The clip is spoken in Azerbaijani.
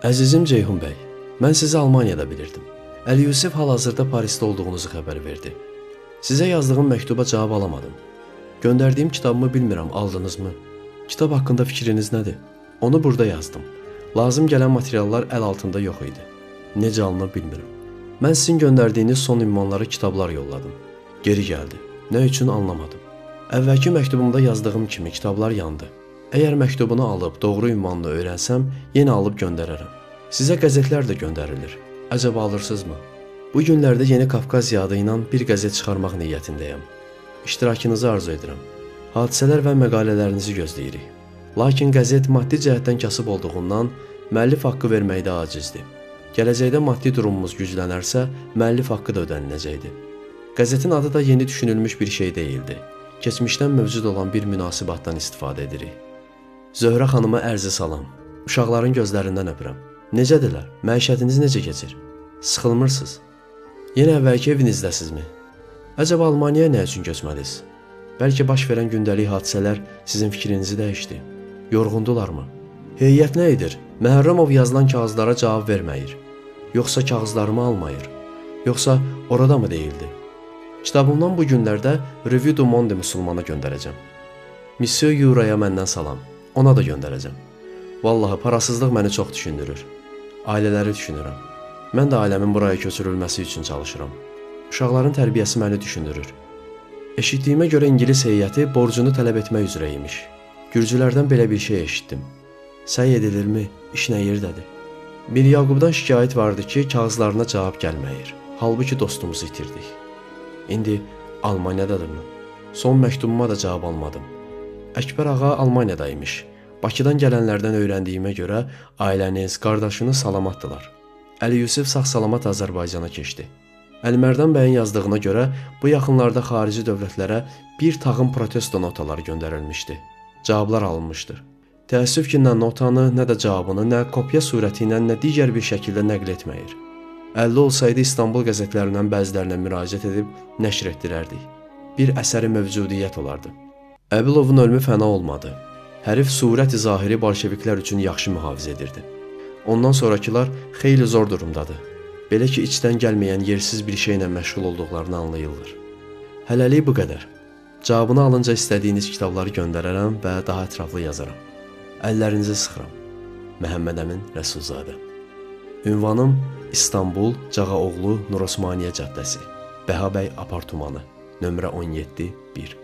Əzizim Ceyhun bəy, mən sizi Almaniyada bilirdim. Əli Yusif hal-hazırda Parisdə olduğunuzu xəbər verdi. Sizə yazdığım məktuba cavab alamadım. Göndərdiyim kitabımı bilmirəm, aldınızmı? Kitab haqqında fikriniz nədir? Onu burada yazdım. Lazım gələn materiallar əl altında yox idi. Necə alınır bilmirəm. Mən sizin göndərdiyiniz son ünvanları kitablar yolladım. Geri gəldi. Nə üçün anlamadım. Əvvəlki məktubumda yazdığım kimi kitablar yandı. Əgər məktubunu alıb doğru ünvanını öyrənsəm, yenə alıb göndərərəm. Sizə qəzetlər də göndərilir. Əcəba alırsınızmı? Bu günlərdə Yeni Kafkaz adı ilə bir qəzet çıxarmaq niyyətindəyəm. İştirakınızı arzu edirəm. Hadisələr və məqalələrinizi gözləyirik. Lakin qəzet maddi cəhətdən kasıb olduğundan müəllif haqqı verməkdə acizdir. Gələcəkdə maddi durumumuz güclənərsə, müəllif haqqı da ödəniləcəkdir. Qəzetin adı da yeni düşünülmüş bir şey deyildi. Keçmişdən mövcud olan bir münasibatdan istifadə edirik. Zöhrə xanıma ərzi salam. Uşaqların gözlərindən öpürəm. Necədirlər? Məişətiniz necə keçir? Sıxılmırsınız? Yenə əvvəlki evinizdəsizmi? Əcəba Almaniyaya nə üçün köçmədiniz? Bəlkə baş verən gündəlik hadisələr sizin fikrinizi dəyişdi. Yorğundularmı? Heyət nə edir? Məhərrəmov yazılan kağızlara cavab verməyir. Yoxsa kağızlarımı almayır? Yoxsa orada mı deyildi? Kitabımdan bu günlərdə Revue du Monde Müslümana göndərəcəm. Monsieur Yuraya məndən salam. Ona da göndərəcəm. Vallahi parasızlıq məni çox düşündürür. Ailələri düşünürəm. Mən də ailəmin buraya köçürülməsi üçün çalışıram. Uşaqların tərbiyəsi məni düşündürür. Eşitdiyimə görə İngilis heyəti borcunu tələb etmək üzrə imiş. Gürcülərdən belə bir şey eşitdim. Səy edilirmi? İş nə yerdədir? Bir Yaqubdan şikayət vardı ki, kağızlarına cavab gəlməyir. Halbuki dostumuzu itirdik. İndi Almaniyadadırmı? Son məktubuma da cavab almadım. Əkbər ağa Almaniyadaymış. Bakıdan gələnlərdən öyrəndiyimə görə ailəniz, qardaşınız salamatdılar. Əli Yusif sağ-salamat Azərbaycana keçdi. Əlimərdan bəyin yazdığına görə bu yaxınlarda xarici dövlətlərə bir tağım protesto notaları göndərilmişdi. Cavablar alınmışdır. Təəssüf ki, nə notanı, nə də cavabını, nə kopya surəti ilə, nə digər bir şəkildə nəql etməyir. Əlli olsaydı İstanbul qəzetlərindən bəzilərinə müraciət edib nəşr etdirərdik. Bir əsəri mövcudiyyət olardı. Əbilovun ölümü fəna olmadı. Hərif surət-i zahiri bolşeviklər üçün yaxşı mühafizə edirdi. Ondan sonrakılar xeyli zor durumdadır. Belə ki, içdən gəlməyən yersiz bir şeylə məşğul olduqlarını anlayırlar. Hələlik bu qədər. Cavabını alınca istədiyiniz kitabları göndərərəm və daha ətraflı yazaram. Əllərinizi sıxıram. Məhəmməd Əmin Rəsulzadə. Ünvanım İstanbul, Cağaoğlu, Nurosmaniyə caddəsi, Bəhabəy apartmanı, nömrə 17-1.